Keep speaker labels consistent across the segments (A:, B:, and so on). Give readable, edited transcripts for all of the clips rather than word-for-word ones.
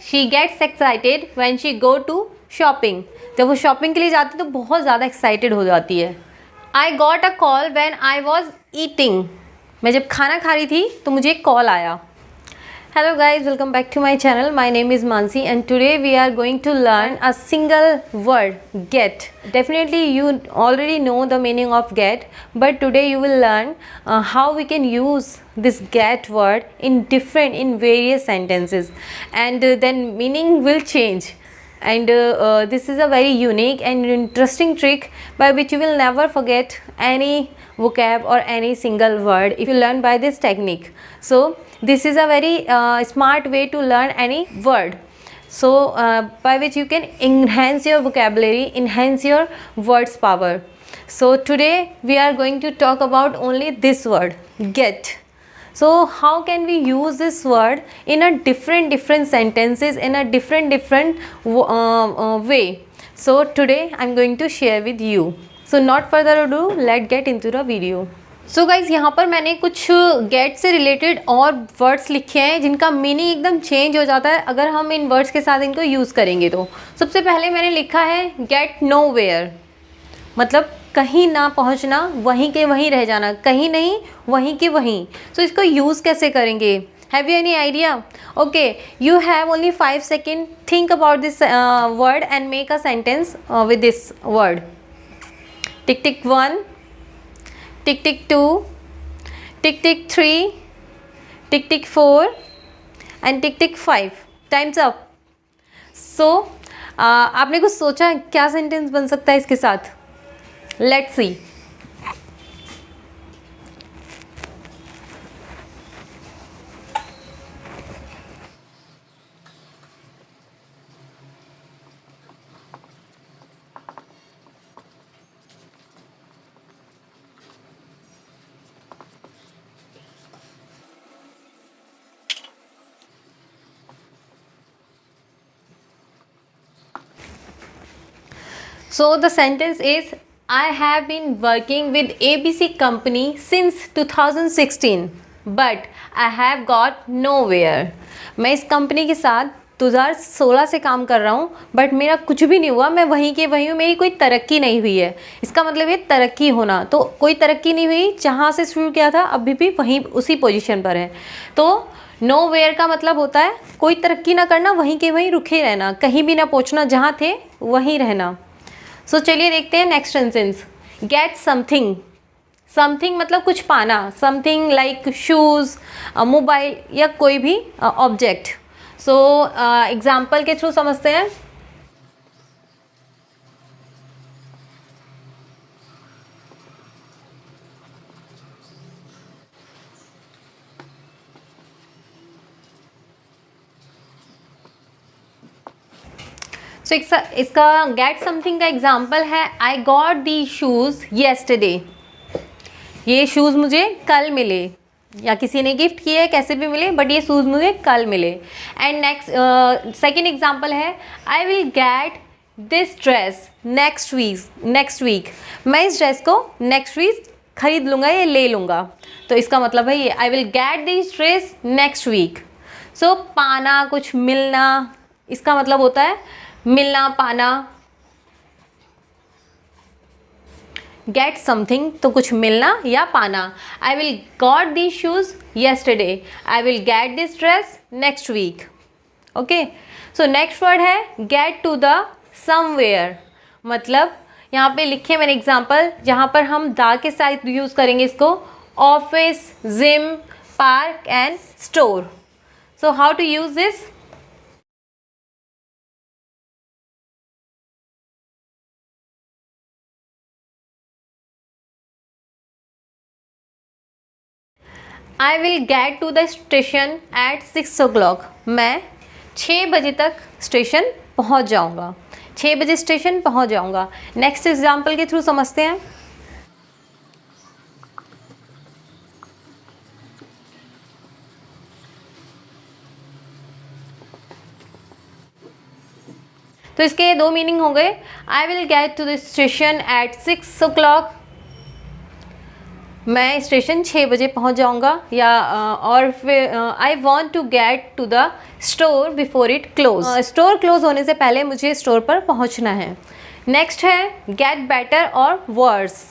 A: She gets excited when she go to shopping. जब वो shopping के लिए जाती है तो बहुत ज़्यादा एक्साइटेड हो जाती है। आई got a call when I was eating. मैं जब खाना खा रही थी तो मुझे एक कॉल आया। Hello guys, welcome back to my channel. My name is Mansi and today we are going to learn a single word, get. Definitely you already know the meaning of get, but today you will learn how we can use this get word in various sentences, and then meaning will change. And this is a very unique and interesting trick by which you will never forget any vocab or any single word if you learn by this technique. So this is a very smart way to learn any word, so by which you can enhance your vocabulary, enhance your words power. So today we are going to talk about only this word, get. So how can we use this word in a different sentences, in a different way? So today I'm going to share with you. So not further ado, let's get into the video. So guys, यहाँ पर मैंने कुछ get से related और words लिखे हैं जिनका meaning एकदम change हो जाता है अगर हम इन words के साथ इनको use करेंगे तो। सबसे पहले मैंने लिखा है get nowhere, मतलब कहीं ना पहुंचना, वहीं के वहीं रह जाना, कहीं नहीं वहीं के वहीं। सो इसको यूज़ कैसे करेंगे? Have you any idea? Okay, you have only 5 second, think about this word and make a sentence with this word. Tick tick 1, tick tick 2, tick tick 3, tick tick 4 and tick tick 5। Time's up. So आपने कुछ सोचा क्या sentence बन सकता है इसके साथ? Let's see. So the sentence is, I have been working with ABC company since 2016, but I have got nowhere. मैं इस कंपनी के साथ 2016 से काम कर रहा हूँ, बट मेरा कुछ भी नहीं हुआ, मैं वहीं के वहीं हूँ, मेरी कोई तरक्की नहीं हुई है। इसका मतलब ये तरक्की होना, तो कोई तरक्की नहीं हुई, जहाँ से शुरू किया था अभी भी वहीं उसी पोजीशन पर है। तो nowhere का मतलब होता है कोई तरक्की ना करना, वहीं के वहीं रुके रहना, कहीं भी ना पहुँचना, जहाँ थे वहीं रहना। सो चलिए देखते हैं next sentence, get something. Something मतलब कुछ पाना, समथिंग लाइक शूज़, मोबाइल या कोई भी ऑब्जेक्ट। सो एग्जाम्पल के थ्रू समझते हैं। सो इसका गेट समथिंग का एग्जाम्पल है, I got the shoes yesterday. ये शूज़ मुझे कल मिले, या किसी ने गिफ्ट किए, कैसे भी मिले, बट ये शूज़ मुझे कल मिले। एंड नेक्स्ट सेकेंड एग्जाम्पल है, I will get this dress next week. मैं इस ड्रेस को नेक्स्ट वीक खरीद लूँगा या ले लूँगा। तो इसका मतलब है ये, I will get this dress next week. So पाना, कुछ मिलना, इसका मतलब होता है मिलना, पाना। गेट समथिंग तो कुछ मिलना या पाना। I will got this shoes yesterday, I will get this dress next week. Okay, so next word है गेट टू द समवेयर। मतलब यहाँ पे लिखे मैंने एग्जाम्पल, जहाँ पर हम द के साथ यूज़ करेंगे इसको, office, gym, park and store. So how to use this? I will get to the station at 6 o'clock। मैं 6 बजे तक स्टेशन पहुंच जाऊंगा, 6 बजे स्टेशन पहुंच जाऊंगा। नेक्स्ट एग्जाम्पल के थ्रू समझते हैं। तो इसके दो मीनिंग हो गए। I will get to the station at 6 o'clock मैं स्टेशन 6 बजे पहुंच जाऊंगा, या और फिर I want to get to the store before it close. Store close होने से पहले मुझे स्टोर पर पहुंचना है। नेक्स्ट है गेट बेटर और वर्स,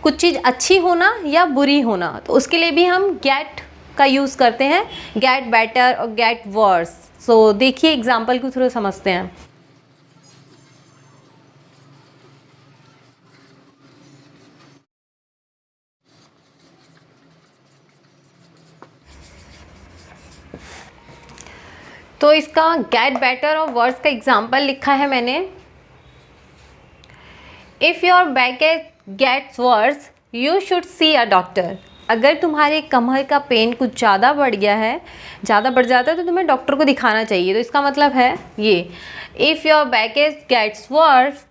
A: कुछ चीज़ अच्छी होना या बुरी होना, तो उसके लिए भी हम गेट का यूज़ करते हैं, गेट बेटर और गेट वर्स। सो देखिए एग्जाम्पल के थ्रू समझते हैं। तो इसका गेट बेटर और वर्स का एग्जाम्पल लिखा है मैंने। If your back gets worse you should see a doctor. अगर तुम्हारे कमर का पेन कुछ ज़्यादा बढ़ गया है, ज़्यादा बढ़ जाता है, तो तुम्हें डॉक्टर को दिखाना चाहिए। तो इसका मतलब है ये, if your back gets worse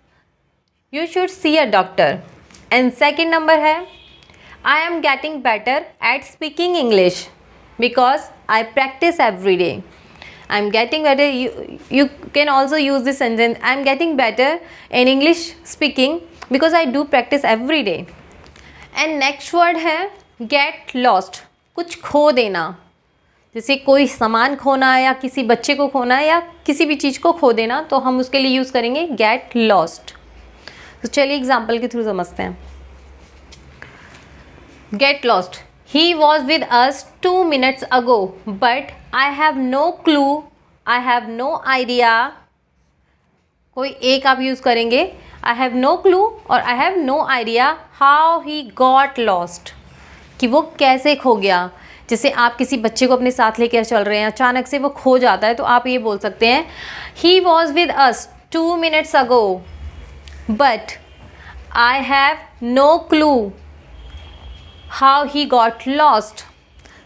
A: you should see a doctor. And second number है, I am getting better at speaking English because I practise every day. I'm getting better. You can also use this sentence. I'm getting better in English speaking because I do practice every day. And next word है get lost, कुछ खो देना, जैसे कोई सामान खोना या किसी बच्चे को खोना या किसी भी चीज़ को खो देना, तो हम उसके लिए यूज़ करेंगे get lost। तो चलिए एग्जाम्पल के थ्रू समझते हैं। Get lost. He was with us 2 minutes ago, but I have no clue, I have no idea। कोई एक आप यूज़ करेंगे, I have no clue और I have no idea how he got lost, कि वो कैसे खो गया। जैसे आप किसी बच्चे को अपने साथ लेकर चल रहे हैं, अचानक से वो खो जाता है, तो आप ये बोल सकते हैं He was with us 2 minutes ago, but I have no clue how he got lost।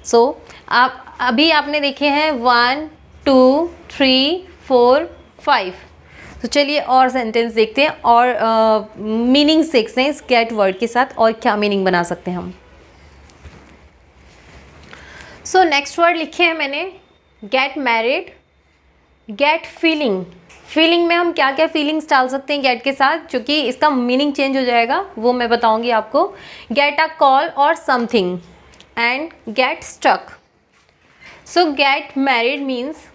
A: So आप अभी आपने देखे हैं 1 2 3 4 5। तो चलिए और सेंटेंस देखते हैं और मीनिंग सीखते हैं इस गेट वर्ड के साथ, और क्या मीनिंग बना सकते हैं हम। सो नेक्स्ट वर्ड लिखे हैं मैंने get married, get feeling. Feeling में हम क्या क्या फीलिंग्स डाल सकते हैं गेट के साथ, जो कि इसका मीनिंग चेंज हो जाएगा, वो मैं बताऊंगी आपको। गेट अ कॉल और something and get stuck. So get married means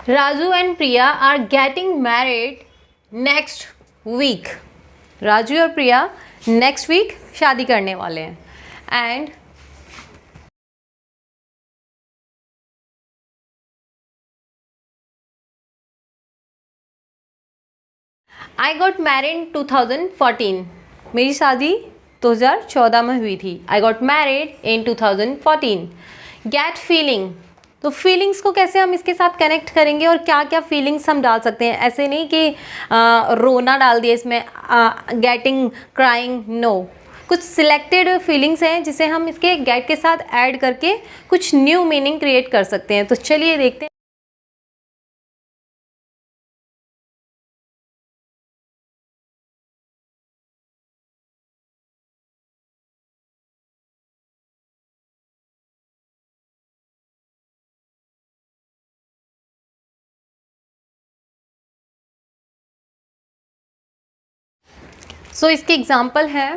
A: Raju and Priya are getting married next week. Raju और प्रिया नेक्स्ट वीक शादी करने वाले हैं। And I got married in 2014। मेरी शादी 2014 में हुई थी। I got married in 2014। Get feeling, तो फीलिंग्स को कैसे हम इसके साथ कनेक्ट करेंगे और क्या क्या फीलिंग्स हम डाल सकते हैं। ऐसे नहीं कि रोना डाल दिए इसमें, गेटिंग, क्राइंग, नो। कुछ सिलेक्टेड फीलिंग्स हैं जिसे हम इसके गेट के साथ ऐड करके कुछ न्यू मीनिंग क्रिएट कर सकते हैं। तो चलिए देखते हैं। सो इसके एग्जाम्पल है,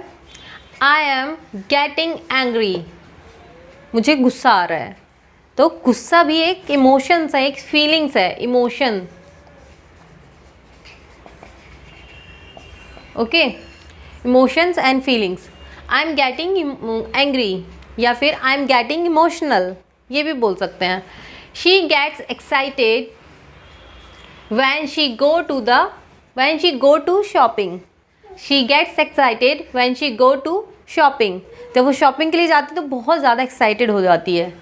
A: आई एम गेटिंग एंग्री, मुझे गुस्सा आ रहा है। तो गुस्सा भी एक इमोशंस है, एक फीलिंग्स है, emotion. Okay, emotions and feelings. I am getting angry या फिर आई एम गेटिंग इमोशनल, ये भी बोल सकते हैं। She gets excited when she go to shopping। She gets excited when she go to shopping. जब वो शॉपिंग के लिए जाती है तो बहुत ज़्यादा एक्साइटेड हो जाती है।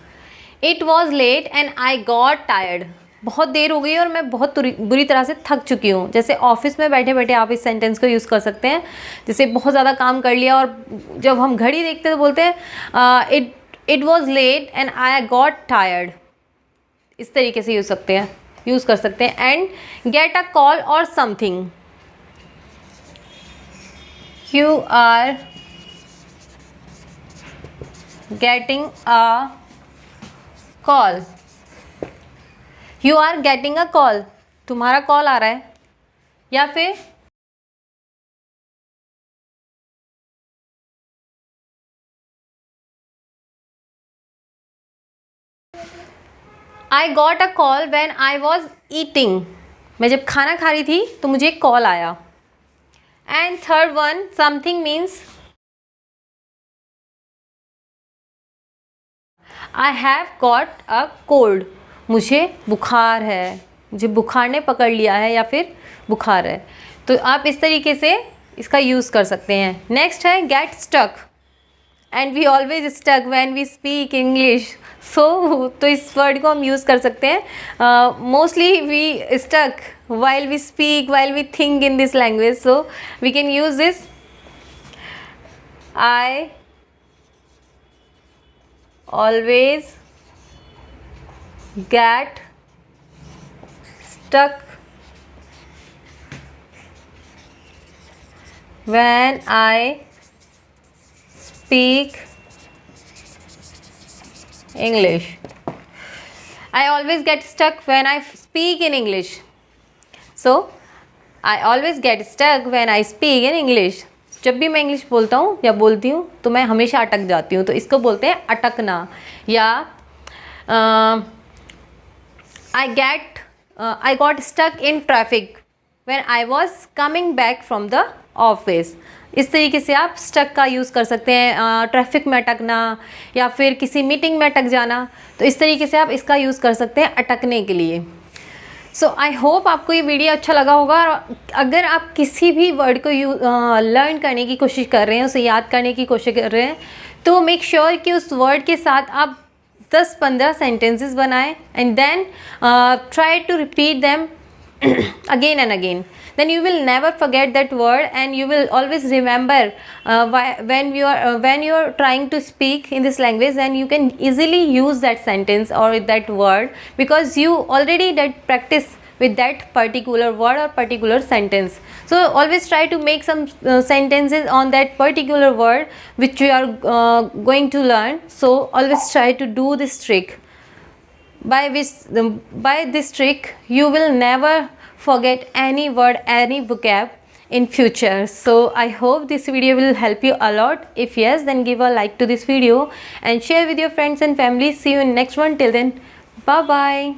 A: It was late and I got tired, बहुत देर हो गई और मैं बहुत बुरी तरह से थक चुकी हूँ। जैसे ऑफिस में बैठे बैठे आप इस सेंटेंस को यूज़ कर सकते हैं। जैसे बहुत ज़्यादा काम कर लिया और जब हम घड़ी देखते हैं तो बोलते हैं it was late and I got tired. इस तरीके से यूज़ कर सकते हैं। एंड गेट अ कॉल और something, you are getting a call, you are getting a call, तुम्हारा कॉल आ रहा है। या फिर I got a call when I was eating, मैं जब खाना खा रही थी तो मुझे एक कॉल आया। And third one, something means I have got a cold, मुझे बुखार है, मुझे बुखार ने पकड़ लिया है या फिर बुखार है। तो आप इस तरीके से इसका यूज़ कर सकते हैं। नेक्स्ट है get stuck, and we always stuck when we speak English. So तो इस वर्ड को हम यूज़ कर सकते हैं। Mostly we stuck while we speak, while we think in this language, so we can use this I always get stuck when I speak English. I always get stuck when I speak in English. So I always get stuck when I speak in English. जब भी मैं English बोलता हूँ या बोलती हूँ तो मैं हमेशा अटक जाती हूँ, तो इसको बोलते हैं अटकना। या I got stuck in traffic when I was coming back from the office. इस तरीके से आप स्टक का यूज़ कर सकते हैं, ट्रैफिक में अटकना या फिर किसी मीटिंग में अटक जाना। तो इस तरीके से आप इसका यूज़ कर सकते हैं अटकने के लिए। सो आई होप आपको ये वीडियो अच्छा लगा होगा। और अगर आप किसी भी वर्ड को लर्न करने की कोशिश कर रहे हैं, उसे याद करने की कोशिश कर रहे हैं, तो मेक श्योर कि उस वर्ड के साथ आप 10-15 सेंटेंसेस बनाएं and then try to repeat them again and again. Then you will never forget that word and you will always remember when you are trying to speak in this language, and you can easily use that sentence or that word because you already did practice with that particular word or particular sentence. So always try to make some sentences on that particular word which you are going to learn. So always try to do this trick. By this trick you will never forget any word, any vocab in future. So I hope this video will help you a lot. If yes, then give a like to this video and share with your friends and family. See you in next one. Till then, bye bye.